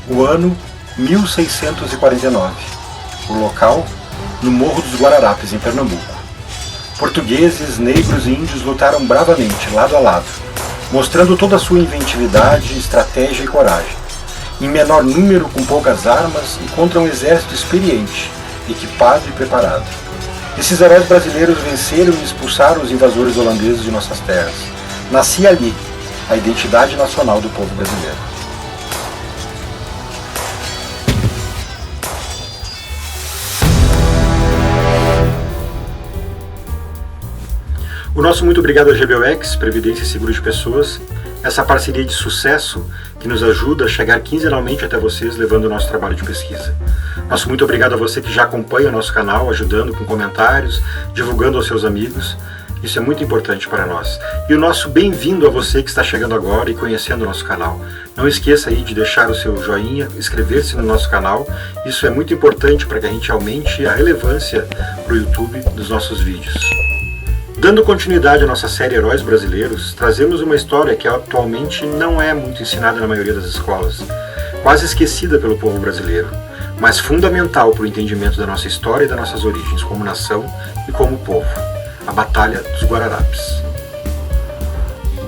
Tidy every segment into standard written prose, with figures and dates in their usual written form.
O ano 1649. O local, no Morro dos Guararapes, em Pernambuco. Portugueses, negros e índios lutaram bravamente, lado a lado, mostrando toda a sua inventividade, estratégia e coragem. Em menor número, com poucas armas e contra um exército experiente, equipado e preparado. Esses heróis brasileiros venceram e expulsaram os invasores holandeses de nossas terras. Nascia ali a identidade nacional do povo brasileiro. O nosso muito obrigado à GBOX, Previdência e Seguro de Pessoas, essa parceria de sucesso que nos ajuda a chegar quinzenalmente até vocês, levando o nosso trabalho de pesquisa. Nosso muito obrigado a você que já acompanha o nosso canal, ajudando com comentários, divulgando aos seus amigos. Isso é muito importante para nós. E o nosso bem-vindo a você que está chegando agora e conhecendo o nosso canal. Não esqueça aí de deixar o seu joinha, inscrever-se no nosso canal. Isso é muito importante para que a gente aumente a relevância para o YouTube dos nossos vídeos. Dando continuidade à nossa série Heróis Brasileiros, trazemos uma história que atualmente não é muito ensinada na maioria das escolas, quase esquecida pelo povo brasileiro, mas fundamental para o entendimento da nossa história e das nossas origens como nação e como povo, a Batalha dos Guararapes.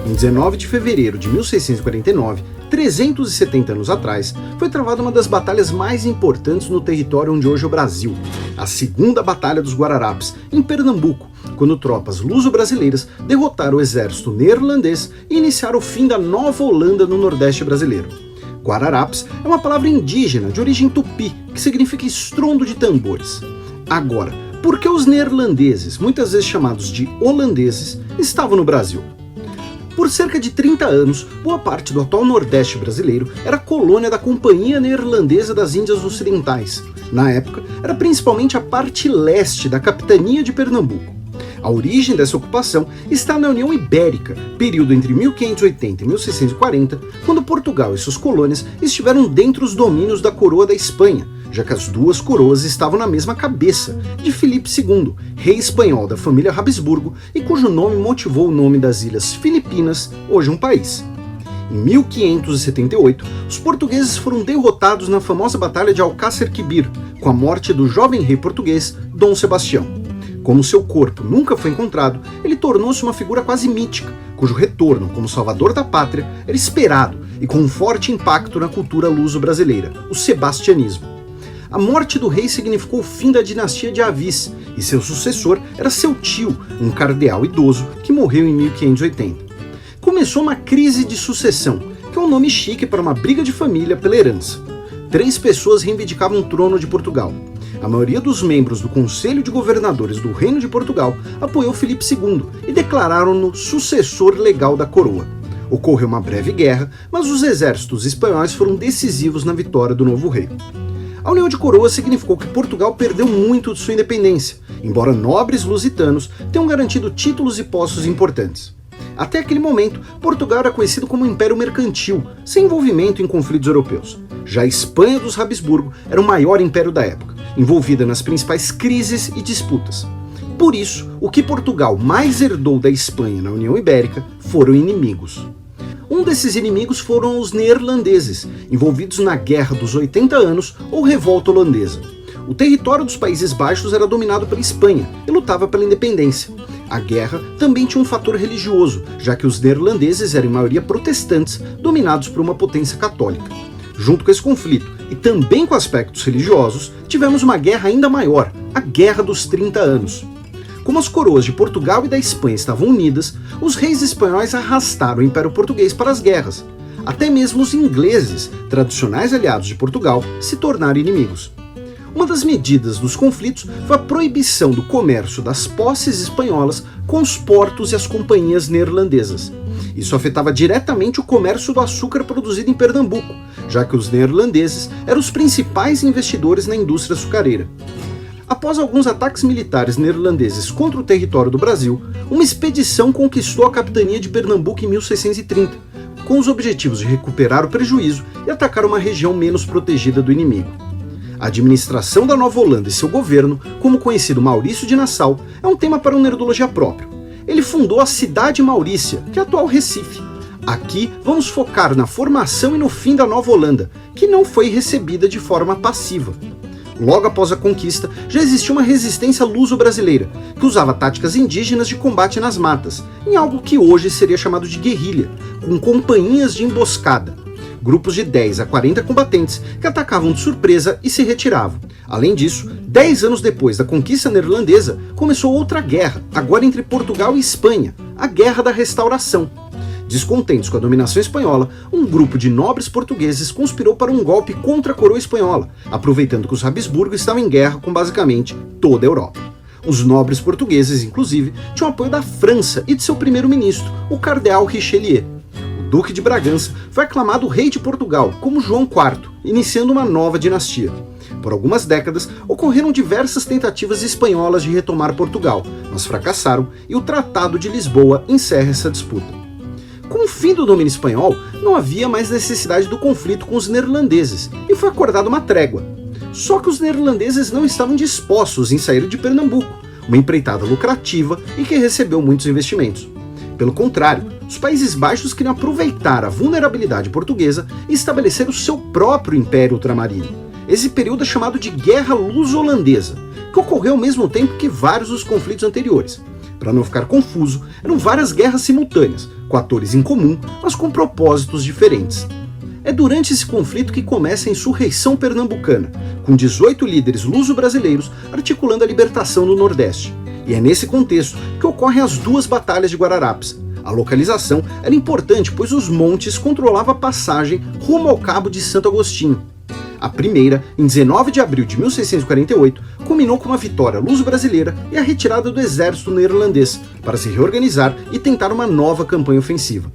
Em 19 de fevereiro de 1649, 370 anos atrás, foi travada uma das batalhas mais importantes no território onde hoje é o Brasil, a Segunda Batalha dos Guararapes, em Pernambuco, quando tropas luso-brasileiras derrotaram o exército neerlandês e iniciaram o fim da Nova Holanda no Nordeste brasileiro. Guararapes é uma palavra indígena de origem tupi, que significa estrondo de tambores. Agora, por que os neerlandeses, muitas vezes chamados de holandeses, estavam no Brasil? Por cerca de 30 anos, boa parte do atual Nordeste brasileiro era colônia da Companhia Neerlandesa das Índias Ocidentais. Na época, era principalmente a parte leste da capitania de Pernambuco. A origem dessa ocupação está na União Ibérica, período entre 1580 e 1640, quando Portugal e suas colônias estiveram dentro dos domínios da coroa da Espanha, já que as duas coroas estavam na mesma cabeça, de Filipe II, rei espanhol da família Habsburgo e cujo nome motivou o nome das Ilhas Filipinas, hoje um país. Em 1578, os portugueses foram derrotados na famosa Batalha de Alcácer Quibir, com a morte do jovem rei português Dom Sebastião. Como seu corpo nunca foi encontrado, ele tornou-se uma figura quase mítica, cujo retorno como salvador da pátria era esperado e com um forte impacto na cultura luso-brasileira, o sebastianismo. A morte do rei significou o fim da dinastia de Avis, e seu sucessor era seu tio, um cardeal idoso que morreu em 1580. Começou uma crise de sucessão, que é um nome chique para uma briga de família pela herança. 3 pessoas reivindicavam o trono de Portugal. A maioria dos membros do Conselho de Governadores do Reino de Portugal apoiou Filipe II e declararam-no sucessor legal da coroa. Ocorreu uma breve guerra, mas os exércitos espanhóis foram decisivos na vitória do novo rei. A união de coroas significou que Portugal perdeu muito de sua independência, embora nobres lusitanos tenham garantido títulos e postos importantes. Até aquele momento, Portugal era conhecido como um império mercantil, sem envolvimento em conflitos europeus. Já a Espanha dos Habsburgo era o maior império da época, envolvida nas principais crises e disputas. Por isso, o que Portugal mais herdou da Espanha na União Ibérica foram inimigos. Um desses inimigos foram os neerlandeses, envolvidos na Guerra dos 80 Anos ou Revolta Holandesa. O território dos Países Baixos era dominado pela Espanha e lutava pela independência. A guerra também tinha um fator religioso, já que os neerlandeses eram em maioria protestantes, dominados por uma potência católica. Junto com esse conflito, e também com aspectos religiosos, tivemos uma guerra ainda maior, a Guerra dos 30 Anos. Como as coroas de Portugal e da Espanha estavam unidas, os reis espanhóis arrastaram o Império Português para as guerras. Até mesmo os ingleses, tradicionais aliados de Portugal, se tornaram inimigos. Uma das medidas dos conflitos foi a proibição do comércio das posses espanholas com os portos e as companhias neerlandesas. Isso afetava diretamente o comércio do açúcar produzido em Pernambuco, já que os neerlandeses eram os principais investidores na indústria açucareira. Após alguns ataques militares neerlandeses contra o território do Brasil, uma expedição conquistou a capitania de Pernambuco em 1630, com os objetivos de recuperar o prejuízo e atacar uma região menos protegida do inimigo. A administração da Nova Holanda e seu governo, como conhecido Maurício de Nassau, é um tema para uma nerdologia próprio. Ele fundou a cidade Maurícia, que é a atual Recife. Aqui vamos focar na formação e no fim da Nova Holanda, que não foi recebida de forma passiva. Logo após a conquista, já existia uma resistência luso-brasileira, que usava táticas indígenas de combate nas matas, em algo que hoje seria chamado de guerrilha, com companhias de emboscada. Grupos de 10 a 40 combatentes que atacavam de surpresa e se retiravam. Além disso, 10 anos depois da conquista neerlandesa, começou outra guerra, agora entre Portugal e Espanha, a Guerra da Restauração. Descontentes com a dominação espanhola, um grupo de nobres portugueses conspirou para um golpe contra a coroa espanhola, aproveitando que os Habsburgo estavam em guerra com basicamente toda a Europa. Os nobres portugueses, inclusive, tinham apoio da França e de seu primeiro-ministro, o cardeal Richelieu. O Duque de Bragança foi aclamado rei de Portugal, como João IV, iniciando uma nova dinastia. Por algumas décadas, ocorreram diversas tentativas espanholas de retomar Portugal, mas fracassaram e o Tratado de Lisboa encerra essa disputa. Com o fim do domínio espanhol, não havia mais necessidade do conflito com os neerlandeses, e foi acordada uma trégua. Só que os neerlandeses não estavam dispostos em sair de Pernambuco, uma empreitada lucrativa e que recebeu muitos investimentos. Pelo contrário, os Países Baixos queriam aproveitar a vulnerabilidade portuguesa e estabelecer o seu próprio império ultramarino. Esse período é chamado de Guerra Luso-Holandesa, que ocorreu ao mesmo tempo que vários dos conflitos anteriores. Para não ficar confuso, eram várias guerras simultâneas, com atores em comum, mas com propósitos diferentes. É durante esse conflito que começa a insurreição pernambucana, com 18 líderes luso-brasileiros articulando a libertação do Nordeste. E é nesse contexto que ocorrem as duas batalhas de Guararapes. A localização era importante, pois os montes controlavam a passagem rumo ao Cabo de Santo Agostinho. A primeira, em 19 de abril de 1648, culminou com uma vitória luso-brasileira e a retirada do exército neerlandês, para se reorganizar e tentar uma nova campanha ofensiva.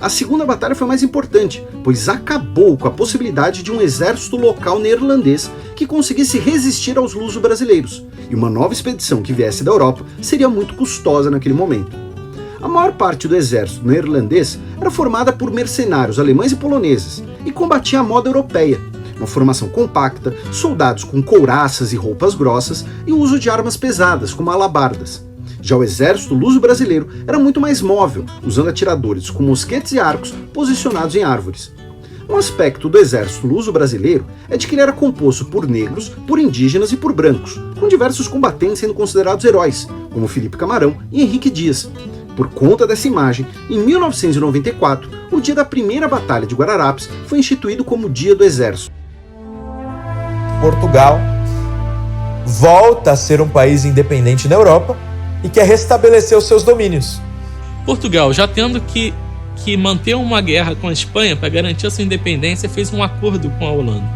A segunda batalha foi mais importante, pois acabou com a possibilidade de um exército local neerlandês que conseguisse resistir aos luso-brasileiros, e uma nova expedição que viesse da Europa seria muito custosa naquele momento. A maior parte do exército neerlandês era formada por mercenários alemães e poloneses, e combatia a moda europeia, uma formação compacta, soldados com couraças e roupas grossas e o uso de armas pesadas, como alabardas. Já o exército luso-brasileiro era muito mais móvel, usando atiradores com mosquetes e arcos posicionados em árvores. Um aspecto do exército luso-brasileiro é de que ele era composto por negros, por indígenas e por brancos, com diversos combatentes sendo considerados heróis, como Felipe Camarão e Henrique Dias. Por conta dessa imagem, em 1994, o dia da primeira Batalha de Guararapes foi instituído como Dia do Exército. Portugal volta a ser um país independente na Europa e quer restabelecer os seus domínios. Portugal, já tendo que manter uma guerra com a Espanha para garantir a sua independência, fez um acordo com a Holanda.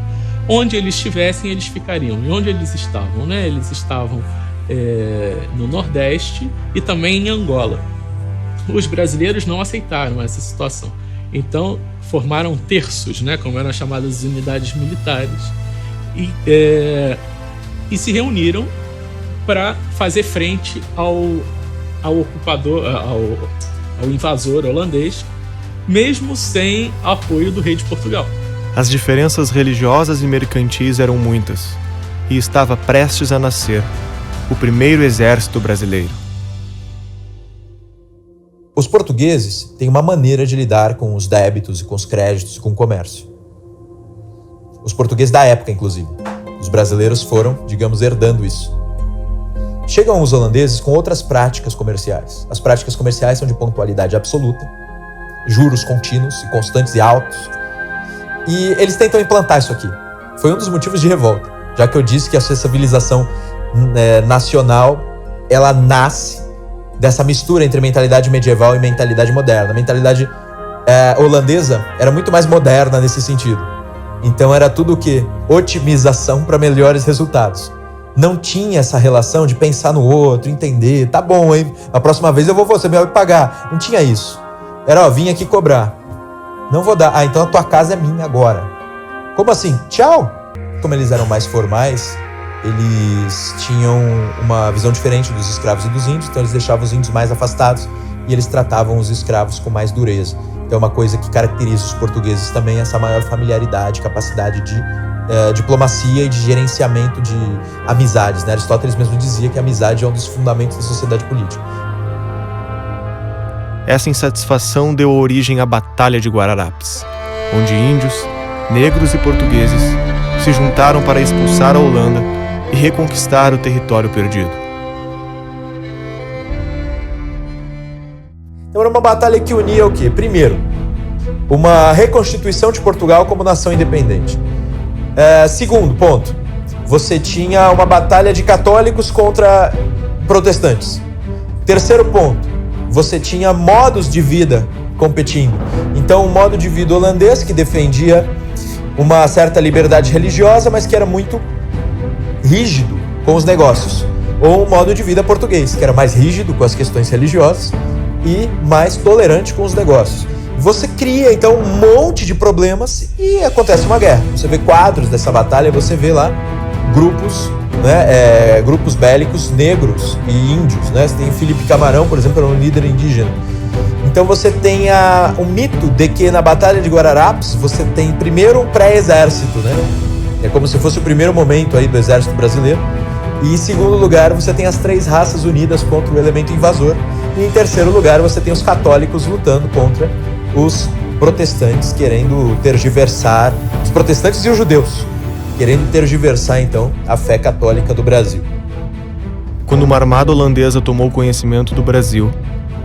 Onde eles estivessem, eles ficariam. E onde eles estavam? Né? Eles estavam no Nordeste e também em Angola. Os brasileiros não aceitaram essa situação. Então, formaram terços, né, como eram chamadas unidades militares, e se reuniram para fazer frente ao ocupador, ao invasor holandês, mesmo sem apoio do rei de Portugal. As diferenças religiosas e mercantis eram muitas, e estava prestes a nascer o primeiro exército brasileiro. Os portugueses têm uma maneira de lidar com os débitos e com os créditos e com o comércio. Os portugueses da época, inclusive. Os brasileiros foram, digamos, herdando isso. Chegam os holandeses com outras práticas comerciais. As práticas comerciais são de pontualidade absoluta, juros contínuos e constantes e altos. E eles tentam implantar isso aqui. Foi um dos motivos de revolta, já que eu disse que essa civilização nacional, ela nasce dessa mistura entre mentalidade medieval e mentalidade moderna. A mentalidade holandesa era muito mais moderna nesse sentido. Então era tudo o quê? Otimização para melhores resultados. Não tinha essa relação de pensar no outro, entender, tá bom, hein? A próxima vez você vai pagar. Não tinha isso. Era, vim aqui cobrar. Não vou dar. Então a tua casa é minha agora. Como assim? Tchau! Como eles eram mais formais, eles tinham uma visão diferente dos escravos e dos índios, então eles deixavam os índios mais afastados e eles tratavam os escravos com mais dureza. Então é uma coisa que caracteriza os portugueses também, essa maior familiaridade, capacidade de diplomacia e de gerenciamento de amizades, né? Aristóteles mesmo dizia que a amizade é um dos fundamentos da sociedade política. Essa insatisfação deu origem à Batalha de Guararapes, onde índios, negros e portugueses se juntaram para expulsar a Holanda e reconquistar o território perdido. Então era uma batalha que unia o quê? Primeiro, uma reconstituição de Portugal como nação independente. Segundo ponto, você tinha uma batalha de católicos contra protestantes. Terceiro ponto, você tinha modos de vida competindo. Então, o modo de vida holandês, que defendia uma certa liberdade religiosa, mas que era muito rígido com os negócios. Ou o modo de vida português, que era mais rígido com as questões religiosas e mais tolerante com os negócios. Você cria, então, um monte de problemas e acontece uma guerra. Você vê quadros dessa batalha, você vê lá grupos, né, grupos bélicos negros e índios. Né? Você tem Felipe Camarão, por exemplo, era um líder indígena. Então você tem o mito de que na Batalha de Guararapes você tem primeiro um pré-exército, né? É como se fosse o primeiro momento aí do exército brasileiro. E em segundo lugar você tem as três raças unidas contra o elemento invasor. E em terceiro lugar você tem os católicos lutando contra os protestantes, querendo tergiversar, os protestantes e os judeus, querendo tergiversar então a fé católica do Brasil. Quando uma armada holandesa tomou conhecimento do Brasil,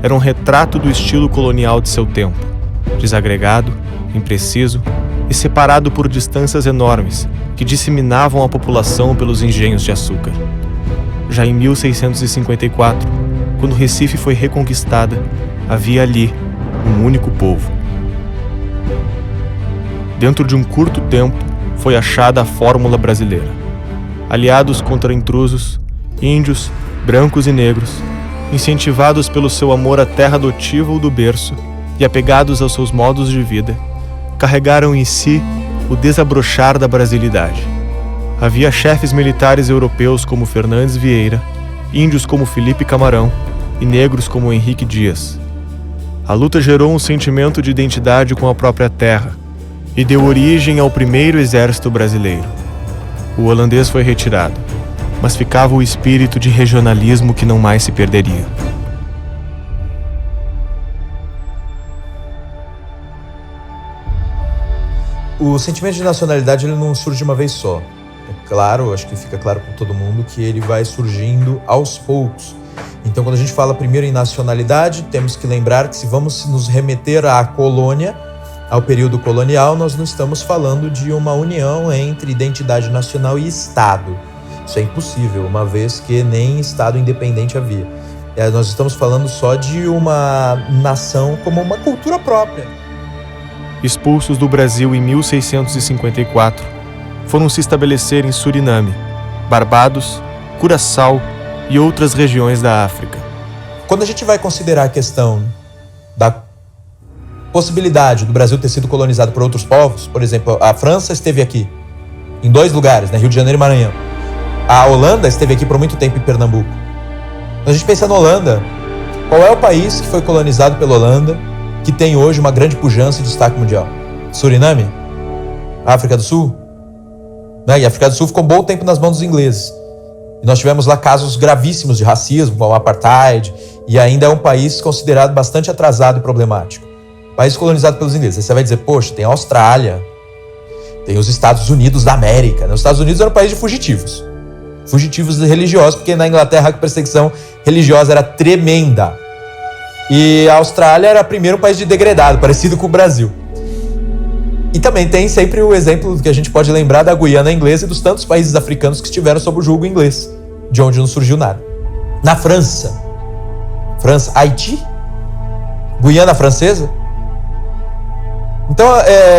era um retrato do estilo colonial de seu tempo, desagregado, impreciso e separado por distâncias enormes que disseminavam a população pelos engenhos de açúcar. Já em 1654, quando Recife foi reconquistada, havia ali um único povo. Dentro de um curto tempo, foi achada a fórmula brasileira. Aliados contra intrusos, índios, brancos e negros, incentivados pelo seu amor à terra adotiva ou do berço e apegados aos seus modos de vida, carregaram em si o desabrochar da brasilidade. Havia chefes militares europeus como Fernandes Vieira, índios como Felipe Camarão e negros como Henrique Dias. A luta gerou um sentimento de identidade com a própria terra e deu origem ao primeiro exército brasileiro. O holandês foi retirado, mas ficava o espírito de regionalismo que não mais se perderia. O sentimento de nacionalidade ele não surge de uma vez só. É claro, acho que fica claro para todo mundo que ele vai surgindo aos poucos. Então, quando a gente fala primeiro em nacionalidade, temos que lembrar que se vamos nos remeter à colônia, ao período colonial, nós não estamos falando de uma união entre identidade nacional e Estado. Isso é impossível, uma vez que nem Estado independente havia. Nós estamos falando só de uma nação como uma cultura própria. Expulsos do Brasil em 1654, foram se estabelecer em Suriname, Barbados, Curaçao e outras regiões da África. Quando a gente vai considerar a questão da possibilidade do Brasil ter sido colonizado por outros povos, por exemplo, a França esteve aqui, em 2 lugares, né, Rio de Janeiro e Maranhão. A Holanda esteve aqui por muito tempo em Pernambuco. Quando a gente pensa na Holanda, qual é o país que foi colonizado pela Holanda, que tem hoje uma grande pujança e destaque mundial? Suriname? África do Sul? Né? E a África do Sul ficou um bom tempo nas mãos dos ingleses. E nós tivemos lá casos gravíssimos de racismo, como o apartheid, e ainda é um país considerado bastante atrasado e problemático. País colonizado pelos ingleses. Aí você vai dizer, poxa, tem a Austrália, tem os Estados Unidos da América. Né? Os Estados Unidos era um país de fugitivos. Fugitivos religiosos, porque na Inglaterra a perseguição religiosa era tremenda. E a Austrália era primeiro um país de degradado, parecido com o Brasil. E também tem sempre o exemplo que a gente pode lembrar da Guiana inglesa e dos tantos países africanos que estiveram sob o jugo inglês, de onde não surgiu nada. Na França, Haiti, Guiana francesa. Então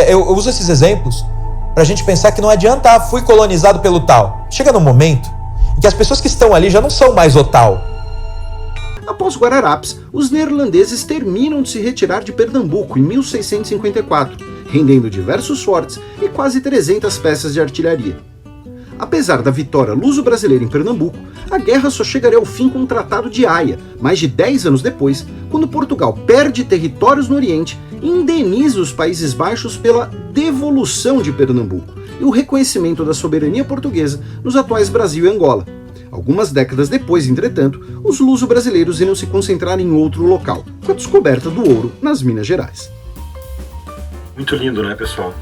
eu uso esses exemplos para a gente pensar que não adianta, fui colonizado pelo tal. Chega num momento em que as pessoas que estão ali já não são mais o tal. Após Guararapes, os neerlandeses terminam de se retirar de Pernambuco em 1654, rendendo diversos fortes e quase 300 peças de artilharia. Apesar da vitória luso-brasileira em Pernambuco, a guerra só chegaria ao fim com o Tratado de Haia, mais de 10 anos depois, quando Portugal perde territórios no Oriente e indeniza os Países Baixos pela devolução de Pernambuco e o reconhecimento da soberania portuguesa nos atuais Brasil e Angola. Algumas décadas depois, entretanto, os luso-brasileiros iriam se concentrar em outro local, com a descoberta do ouro nas Minas Gerais. Muito lindo, né, pessoal?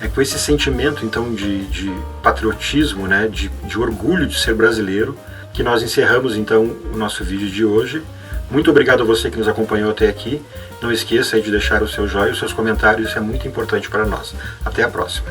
É com esse sentimento, então, de patriotismo, né, de orgulho de ser brasileiro, que nós encerramos, então, o nosso vídeo de hoje. Muito obrigado a você que nos acompanhou até aqui. Não esqueça aí de deixar o seu joinha e os seus comentários, isso é muito importante para nós. Até a próxima.